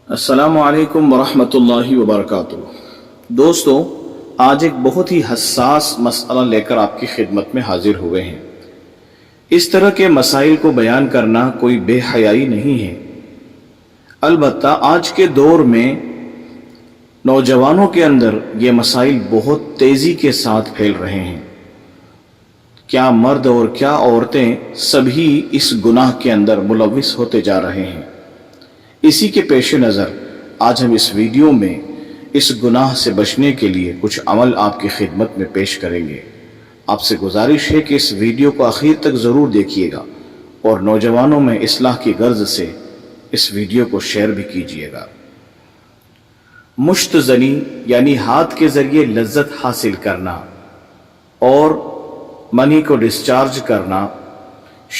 السلام علیکم ورحمۃ اللہ وبرکاتہ۔ دوستو، آج ایک بہت ہی حساس مسئلہ لے کر آپ کی خدمت میں حاضر ہوئے ہیں۔ اس طرح کے مسائل کو بیان کرنا کوئی بے حیائی نہیں ہے، البتہ آج کے دور میں نوجوانوں کے اندر یہ مسائل بہت تیزی کے ساتھ پھیل رہے ہیں۔ کیا مرد اور کیا عورتیں سبھی اس گناہ کے اندر ملوث ہوتے جا رہے ہیں۔ اسی کے پیش نظر آج ہم اس ویڈیو میں اس گناہ سے بچنے کے لیے کچھ عمل آپ کی خدمت میں پیش کریں گے۔ آپ سے گزارش ہے کہ اس ویڈیو کو آخر تک ضرور دیکھیے گا اور نوجوانوں میں اصلاح کی غرض سے اس ویڈیو کو شیئر بھی کیجیے گا۔ مشت زنی یعنی ہاتھ کے ذریعے لذت حاصل کرنا اور منی کو ڈسچارج کرنا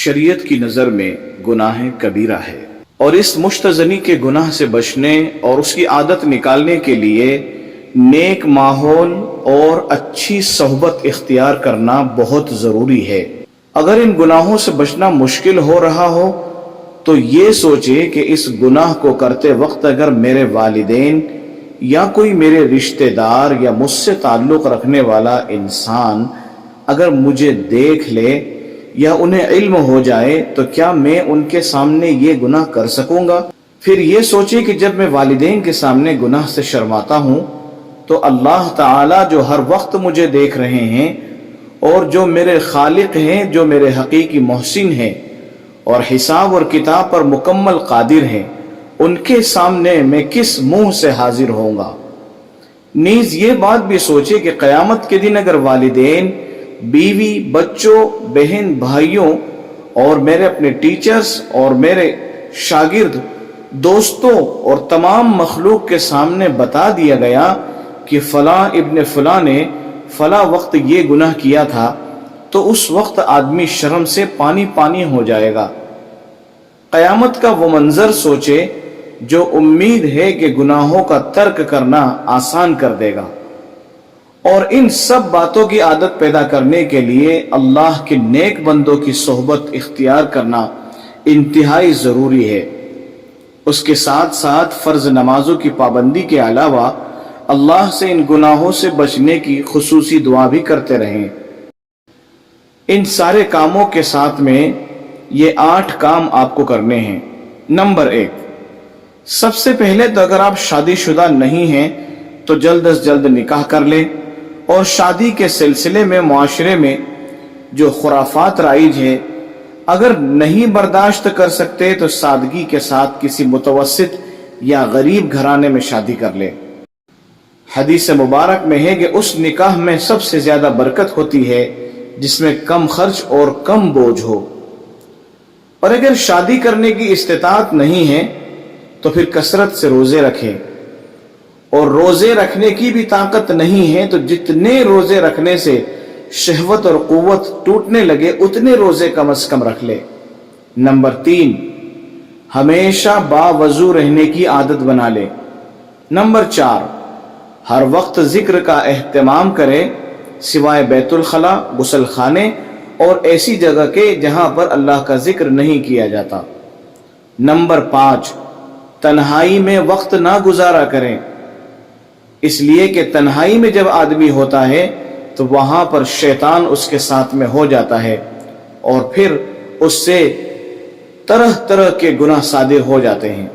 شریعت کی نظر میں گناہ کبیرہ ہے، اور اس مشت زنی کے گناہ سے بچنے اور اس کی عادت نکالنے کے لیے نیک ماحول اور اچھی صحبت اختیار کرنا بہت ضروری ہے۔ اگر ان گناہوں سے بچنا مشکل ہو رہا ہو تو یہ سوچے کہ اس گناہ کو کرتے وقت اگر میرے والدین یا کوئی میرے رشتہ دار یا مجھ سے تعلق رکھنے والا انسان اگر مجھے دیکھ لے یا انہیں علم ہو جائے تو کیا میں ان کے سامنے یہ گناہ کر سکوں گا؟ پھر یہ سوچے کہ جب میں والدین کے سامنے گناہ سے شرماتا ہوں تو اللہ تعالی جو ہر وقت مجھے دیکھ رہے ہیں اور جو میرے خالق ہیں، جو میرے حقیقی محسن ہیں اور حساب اور کتاب پر مکمل قادر ہیں، ان کے سامنے میں کس منہ سے حاضر ہوں گا۔ نیز یہ بات بھی سوچے کہ قیامت کے دن اگر والدین، بیوی، بچوں، بہن، بھائیوں اور میرے اپنے ٹیچرز اور میرے شاگرد، دوستوں اور تمام مخلوق کے سامنے بتا دیا گیا کہ فلاں ابن فلاں نے فلاں وقت یہ گناہ کیا تھا، تو اس وقت آدمی شرم سے پانی پانی ہو جائے گا۔ قیامت کا وہ منظر سوچے جو امید ہے کہ گناہوں کا ترک کرنا آسان کر دے گا، اور ان سب باتوں کی عادت پیدا کرنے کے لیے اللہ کے نیک بندوں کی صحبت اختیار کرنا انتہائی ضروری ہے۔ اس کے ساتھ ساتھ فرض نمازوں کی پابندی کے علاوہ اللہ سے ان گناہوں سے بچنے کی خصوصی دعا بھی کرتے رہیں۔ ان سارے کاموں کے ساتھ میں یہ 8 کام آپ کو کرنے ہیں۔ نمبر 1، سب سے پہلے تو اگر آپ شادی شدہ نہیں ہیں تو جلد از جلد نکاح کر لیں، اور شادی کے سلسلے میں معاشرے میں جو خرافات رائج ہے اگر نہیں برداشت کر سکتے تو سادگی کے ساتھ کسی متوسط یا غریب گھرانے میں شادی کر لیں۔ حدیث مبارک میں ہے کہ اس نکاح میں سب سے زیادہ برکت ہوتی ہے جس میں کم خرچ اور کم بوجھ ہو۔ اور اگر شادی کرنے کی استطاعت نہیں ہے تو پھر کثرت سے روزے رکھیں، اور روزے رکھنے کی بھی طاقت نہیں ہے تو جتنے روزے رکھنے سے شہوت اور قوت ٹوٹنے لگے اتنے روزے کم از کم رکھ لے۔ نمبر 3، ہمیشہ باوضو رہنے کی عادت بنا لے۔ نمبر 4، ہر وقت ذکر کا اہتمام کرے سوائے بیت الخلاء، غسل خانے اور ایسی جگہ کے جہاں پر اللہ کا ذکر نہیں کیا جاتا۔ نمبر 5، تنہائی میں وقت نہ گزارا کریں، اس لیے کہ تنہائی میں جب آدمی ہوتا ہے تو وہاں پر شیطان اس کے ساتھ میں ہو جاتا ہے اور پھر اس سے طرح طرح کے گناہ صادر ہو جاتے ہیں۔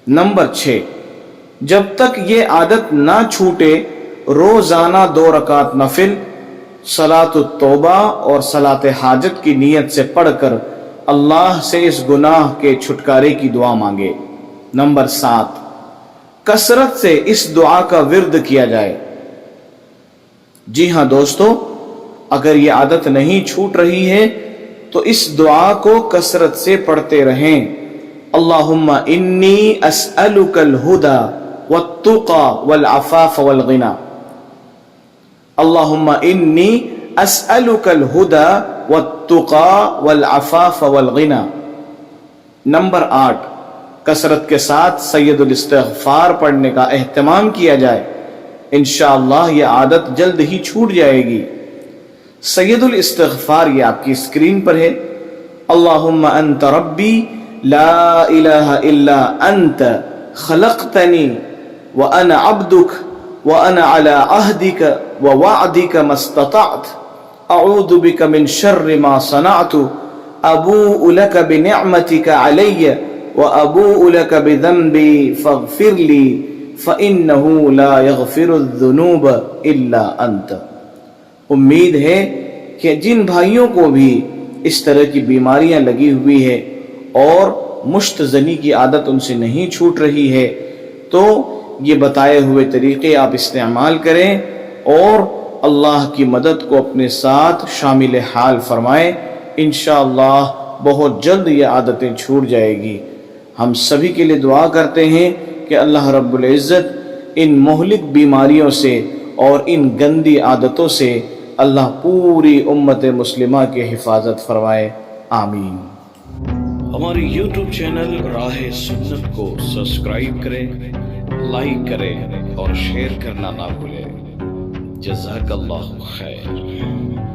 نمبر 6، جب تک یہ عادت نہ چھوٹے روزانہ 2 رکعت نفل، صلاۃ التوبہ اور صلاۃ حاجت کی نیت سے پڑھ کر اللہ سے اس گناہ کے چھٹکارے کی دعا مانگے۔ نمبر 7، کثرت سے اس دعا کا ورد کیا جائے۔ جی ہاں دوستو، اگر یہ عادت نہیں چھوٹ رہی ہے تو اس دعا کو کثرت سے پڑھتے رہیں۔ اللہم انی اسألک الہدی والتقی والعفاف والغنی۔ اللہم انی اسألک الہدی والتقی والعفاف والغنی۔ نمبر 8، کثرت کے ساتھ سید الاستغفار پڑھنے کا اہتمام کیا جائے، انشاءاللہ یہ عادت جلد ہی چھوٹ جائے گی۔ سید الاستغفار یہ آپ کی اسکرین پر ہے۔ اللہم انت ربی لا الہ الا انت خلقتنی وأنا عبدک وأنا على عهدك ووعدك ما استطعت أعوذ بك من شر ما صنعت أبوء لك بنعمتك علي وأبوء لك بذنبي فاغفر لي فإنه لا يغفر الذنوب إلا أنت. امید ہے کہ جن بھائیوں کو بھی اس طرح کی بیماریاں لگی ہوئی ہے اور مشت زنی کی عادت ان سے نہیں چھوٹ رہی ہے تو یہ بتائے ہوئے طریقے آپ استعمال کریں اور اللہ کی مدد کو اپنے ساتھ شامل حال فرمائیں. انشاءاللہ بہت جلد یہ عادتیں چھوٹ جائے گی. ہم سبھی کے لیے دعا کرتے ہیں کہ اللہ رب العزت ان مہلک بیماریوں سے اور ان گندی عادتوں سے اللہ پوری امت مسلمہ کی حفاظت فرمائے. آمین. ہماری یوٹیوب چینل راہ سنت کو سبسکرائب کریں، لائک کریں اور شیئر کرنا نہ بھولیں. جزاک اللہ خیر.